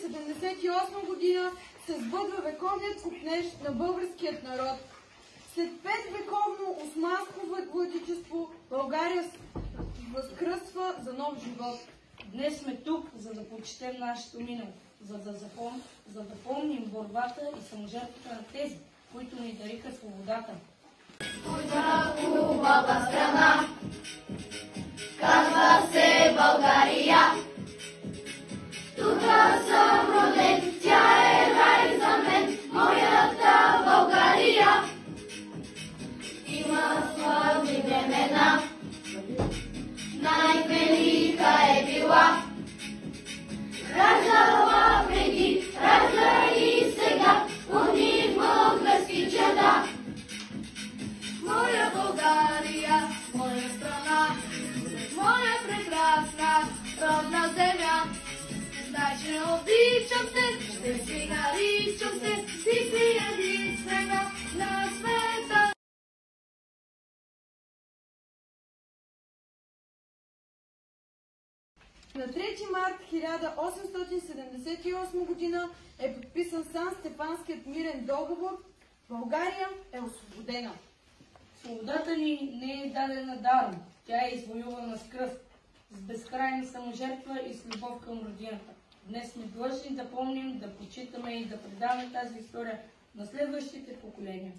1978 година се сбъдва вековният копнеж на българският народ. След 5-вековно османско владичество България възкръсва за нов живот. Днес сме тук, за да почетем нашето минало, за да помним борбата и саможертвата на тези, които ни дариха свободата. Моя хубава страна, казва се България. Тук съм роден, тя е рай за мен, моята България. Има славни времена, най-велика е била. Раждала преди, ражда и сега, уни български чада. Моя България, моя страна, моя прекрасна родна земя. Знай, че обичам те, ще си наричам те, ти си единствена на света. На 3 март 1878 година е подписан Сан-Стефанският мирен договор. България е освободена. Свободата ни не е дадена даром, тя е извоювана с кръв, с безкрайна саможертва и с любов към родината. Днес сме длъжни да помним, да почитаме и да предаваме тази история на следващите поколения.